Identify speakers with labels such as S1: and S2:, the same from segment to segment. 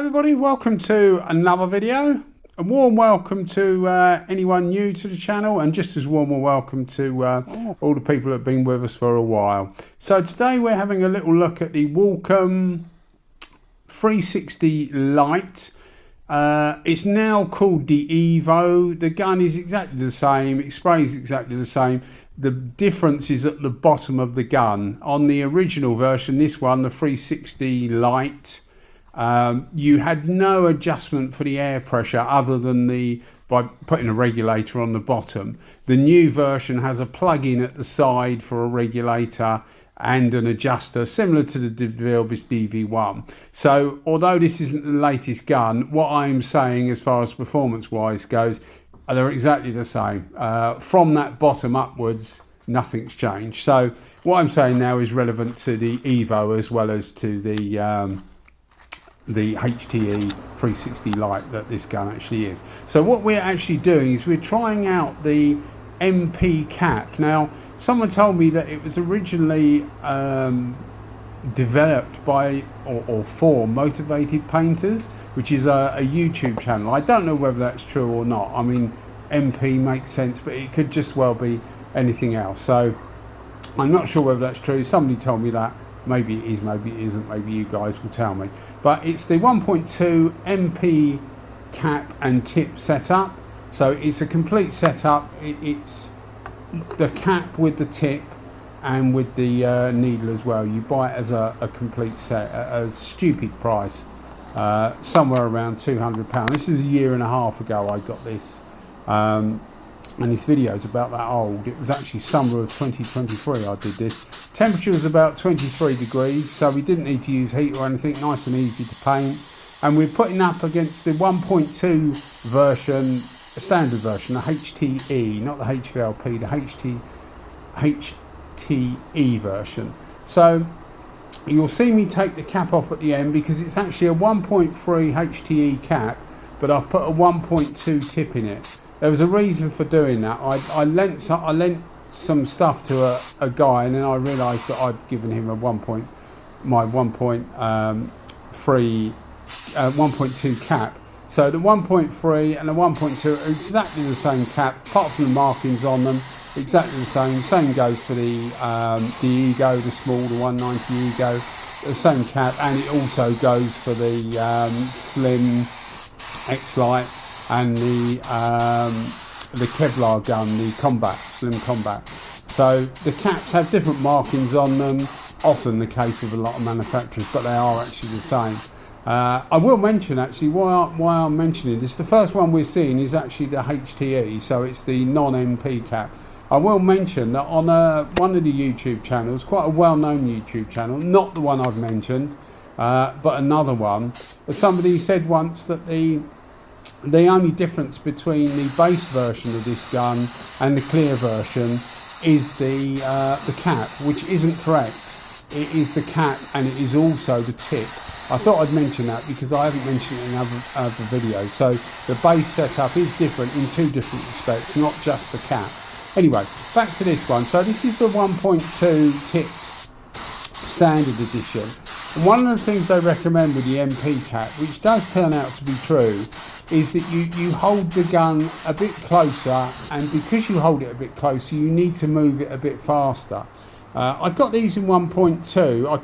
S1: Everybody, welcome to another video. A warm welcome to anyone new to the channel, and just as warm a welcome to all the people that have been with us for a while. So today we're having a little look at the Walcom 360 Lite. It's now called the EVO. The gun is exactly the same, it sprays exactly the same. The difference is at the bottom of the gun. On the original version, this one, the 360 Lite, you had no adjustment for the air pressure other than by putting a regulator on the bottom. The new version has a plug-in at the side for a regulator and an adjuster similar to the DeVilbiss DV1. So although this isn't the latest gun, what I'm saying as far as performance wise goes, they're exactly the same. From that bottom upwards, nothing's changed. So what I'm saying now is relevant to the EVO as well as to the HTE 360 Lite that this gun actually is. So what we're actually doing is we're trying out the MP cap. Now, someone told me that it was originally developed by or for motivated painters, which is a YouTube channel. I don't know whether that's true or not. I mean, MP makes sense, but it could just well be anything else. So I'm not sure whether that's true. Somebody told me that. Maybe it is, maybe it isn't, maybe you guys will tell me. But it's the 1.2 MP cap and tip setup. So it's a complete setup. It's the cap with the tip and with the needle as well. You buy it as a complete set at a stupid price, somewhere around £200. This is a year and a half ago I got this. And this video is about that old. It was actually summer of 2023 I did this. Temperature was about 23 degrees, so we didn't need to use heat or anything, nice and easy to paint. And we're putting up against the 1.2 version, a standard version, the HTE, not the HVLP, the HTE version. So you'll see me take the cap off at the end because it's actually a 1.3 HTE cap, but I've put a 1.2 tip in it. There was a reason for doing that. I lent some stuff to a guy, and then I realised that I'd given him my 1.2 cap. So the 1.3 and the 1.2 are exactly the same cap, apart from the markings on them, exactly the same. Same goes for the Ego, the small, the 190 Ego, the same cap, and it also goes for the Slim X-Lite and the Kevlar gun, the Slim Combat. So the caps have different markings on them, often the case with a lot of manufacturers, but they are actually the same. I will mention actually why I'm mentioning this. The first one we're seeing is actually the HTE, so it's the non-MP cap. I will mention that on one of the YouTube channels, quite a well-known YouTube channel, not the one I've mentioned, but another one, somebody said once that the only difference between the base version of this gun and the clear version is the cap, which isn't correct. It is the cap and it is also the tip. I thought I'd mention that because I haven't mentioned it in other videos. So the base setup is different in two different respects, not just the cap. Anyway, back to this one. So this is the 1.2 tipped standard edition. And one of the things they recommend with the MP cap, which does turn out to be true, is that you hold the gun a bit closer, and because you hold it a bit closer, you need to move it a bit faster. I got these in 1.2. I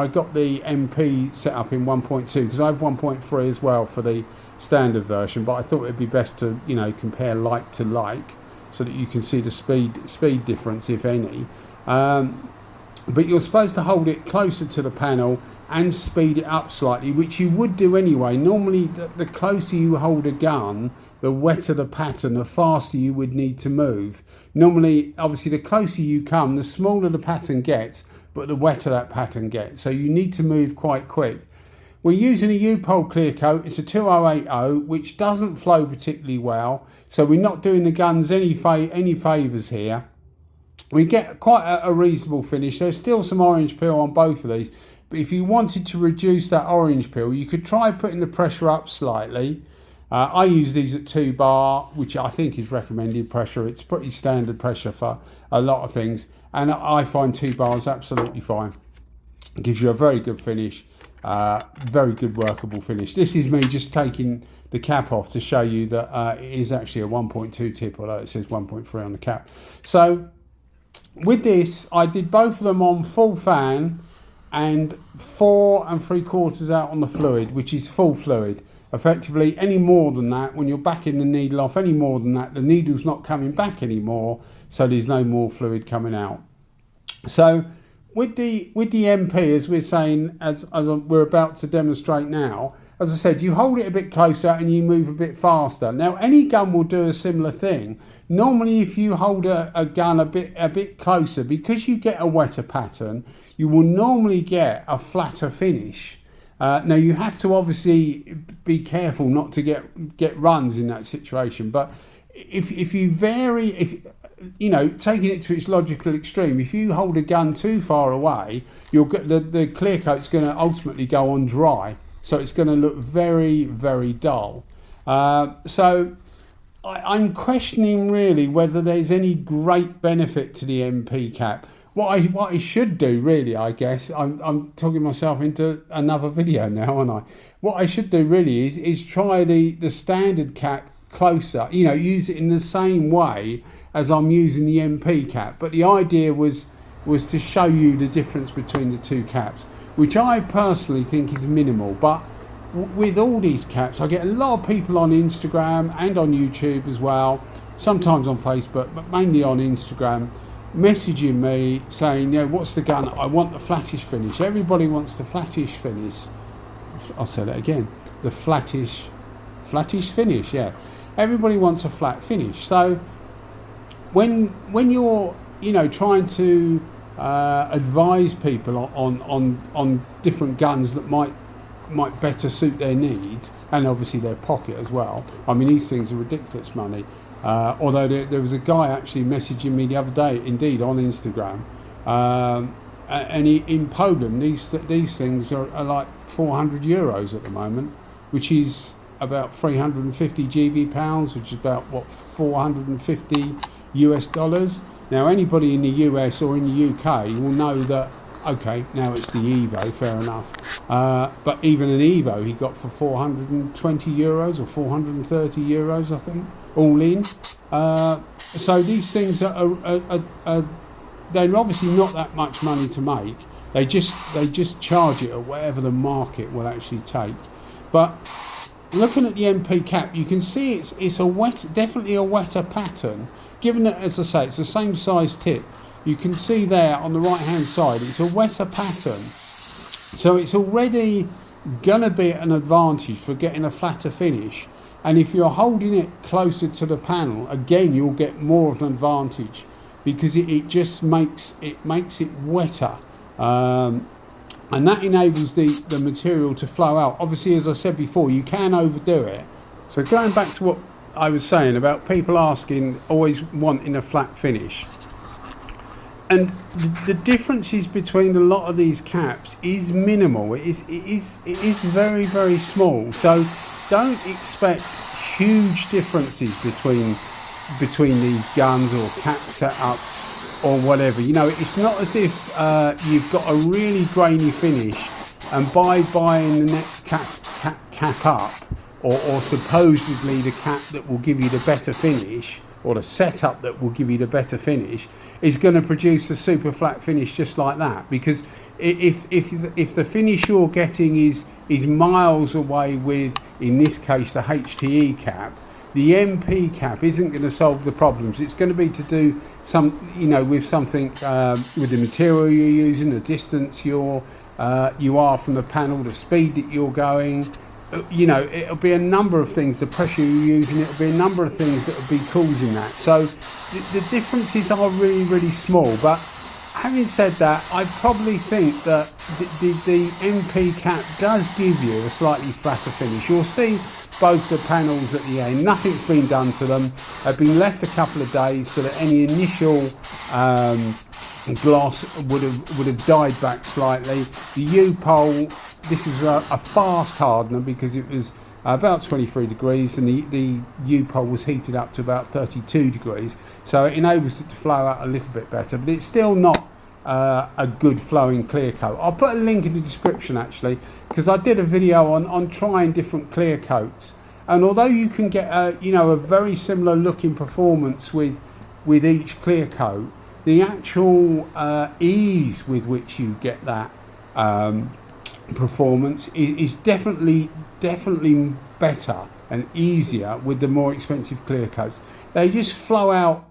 S1: got the MP set up in 1.2 because I have 1.3 as well for the standard version. But I thought it'd be best to compare like to like, so that you can see the speed difference, if any. But you're supposed to hold it closer to the panel and speed it up slightly, which you would do anyway. Normally, the closer you hold a gun, the wetter the pattern, the faster you would need to move. Normally, obviously, the closer you come, the smaller the pattern gets, but the wetter that pattern gets. So you need to move quite quick. We're using a U-Pole clear coat. It's a 2080, which doesn't flow particularly well. So we're not doing the guns any favours here. We get quite a reasonable finish. There's still some orange peel on both of these, but if you wanted to reduce that orange peel, you could try putting the pressure up slightly. I use these at 2 bar, which I think is recommended pressure. It's pretty standard pressure for a lot of things, and I find 2 bars absolutely fine. It gives you a very good finish, Very good workable finish. This is me just taking the cap off to show you that it is actually a 1.2 tip, although it says 1.3 on the cap. So with this, I did both of them on full fan and 4 3/4 out on the fluid, which is full fluid. Effectively, any more than that, when you're backing the needle off, any more than that, the needle's not coming back anymore, so there's no more fluid coming out. So with the MP, as we're saying, as we're about to demonstrate now, as I said, you hold it a bit closer and you move a bit faster. Now, any gun will do a similar thing. Normally, if you hold a gun a bit closer, because you get a wetter pattern, you will normally get a flatter finish. Now, you have to obviously be careful not to get runs in that situation. But if you vary, you know, taking it to its logical extreme, if you hold a gun too far away, you'll get the clear coat's going to ultimately go on dry. So it's going to look very, very dull. So I'm questioning really whether there's any great benefit to the MP cap. What I should do really, I guess, I'm talking myself into another video now, aren't I? What I should do really is try the standard cap closer, you know, use it in the same way as I'm using the MP cap. But the idea was to show you the difference between the two caps, which I personally think is minimal. But with all these caps, I get a lot of people on Instagram and on YouTube as well, sometimes on Facebook, but mainly on Instagram, messaging me saying, you know, what's the gun? I want the flattish finish. Everybody wants the flattish finish. I'll say that again. The flattish finish, yeah. Everybody wants a flat finish. So when you're, you know, trying to advise people on different guns that might better suit their needs and obviously their pocket as well. I mean, these things are ridiculous money. Although there was a guy actually messaging me the other day, indeed, on Instagram, and in Poland, these things are like €400 at the moment, which is about 350 GB pounds, which is about what, 450 US dollars. Now, anybody in the US or in the UK will know that. Okay, now it's the EVO, fair enough. But even an EVO he got for €420 or €430, I think, all in. So these things are they're obviously not that much money to make. They just charge it at whatever the market will actually take. But looking at the MP cap, you can see it's definitely a wetter pattern. Given that, as I say, it's the same size tip. You can see there on the right hand side, it's a wetter pattern. So it's already going to be an advantage for getting a flatter finish. And if you're holding it closer to the panel, again, you'll get more of an advantage because it just makes it wetter. And that enables the material to flow out. Obviously, as I said before, you can overdo it. So going back to what I was saying about people always wanting a flat finish. And the differences between a lot of these caps is minimal. It is very, very small. So don't expect huge differences between these guns or cap setups or whatever. You know, it's not as if you've got a really grainy finish and by buying the next cap up or supposedly the cap that will give you the better finish, or the setup that will give you the better finish, is going to produce a super flat finish just like that. Because if the finish you're getting is miles away with, in this case, the HTE cap, the MP cap isn't going to solve the problems. It's going to be to do with something with the material you're using, the distance you are from the panel, the speed that you're going. You know, it'll be a number of things, the pressure you're using, it'll be a number of things that will be causing that. So the differences are really, really small. But having said that, I probably think that the MP cap does give you a slightly flatter finish. You'll see both the panels at the end, nothing's been done to them. They've been left a couple of days so that any initial gloss would have died back slightly. The U-pole, this is a fast hardener because it was about 23 degrees and the U-pole was heated up to about 32 degrees, so it enables it to flow out a little bit better, but it's still not a good flowing clear coat. I'll put a link in the description actually, because I did a video on trying different clear coats, and although you can get a very similar looking performance with each clear coat, the actual ease with which you get that performance is definitely better and easier with the more expensive clear coats. They just flow out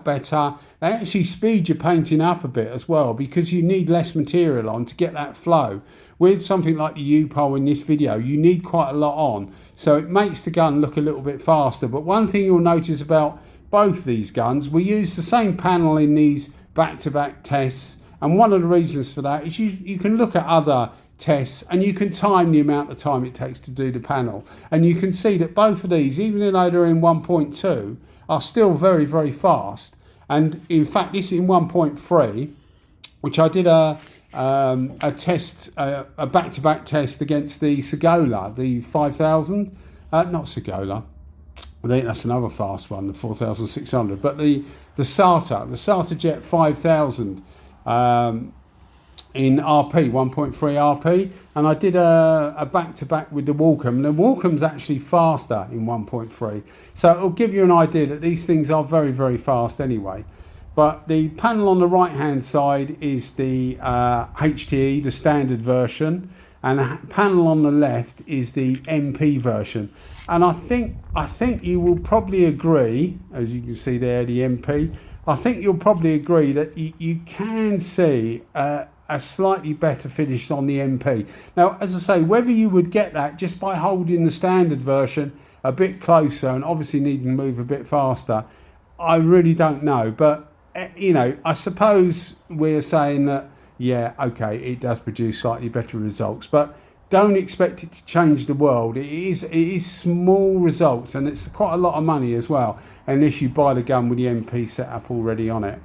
S1: better. They actually speed your painting up a bit as well, because you need less material on to get that flow. With something like the U-Pole in this video, you need quite a lot on, so it makes the gun look a little bit faster. But one thing you'll notice about both these guns, we use the same panel in these back-to-back tests, and one of the reasons for that is you can look at other tests and you can time the amount of time it takes to do the panel, and you can see that both of these, even though they're in 1.2, are still very, very fast. And in fact, this in 1.3, which I did a test, a back-to-back test against the Segola, the 5000, not Segola, I think that's another fast one, the 4600, but the Sata Jet 5000 in RP, 1.3 RP, and I did a back-to-back with the Walcom. The Walcom's actually faster in 1.3, so it'll give you an idea that these things are very, very fast anyway. But the panel on the right hand side is the HTE, the standard version, and the panel on the left is the MP version. And I think you will probably agree, as you can see there, the MP, I think you'll probably agree that you can see a slightly better finish on the MP. Now, as I say, whether you would get that just by holding the standard version a bit closer and obviously needing to move a bit faster, I really don't know. But, I suppose we're saying that, yeah, okay, it does produce slightly better results, but don't expect it to change the world. It is small results, and it's quite a lot of money as well, unless you buy the gun with the MP setup already on it.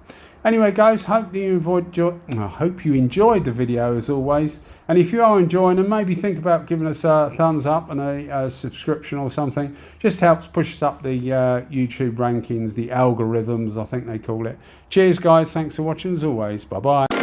S1: Anyway, guys, hope you enjoyed the video as always. And if you are enjoying them, maybe think about giving us a thumbs up and a subscription or something. Just helps push us up the YouTube rankings, the algorithms, I think they call it. Cheers, guys. Thanks for watching as always. Bye-bye.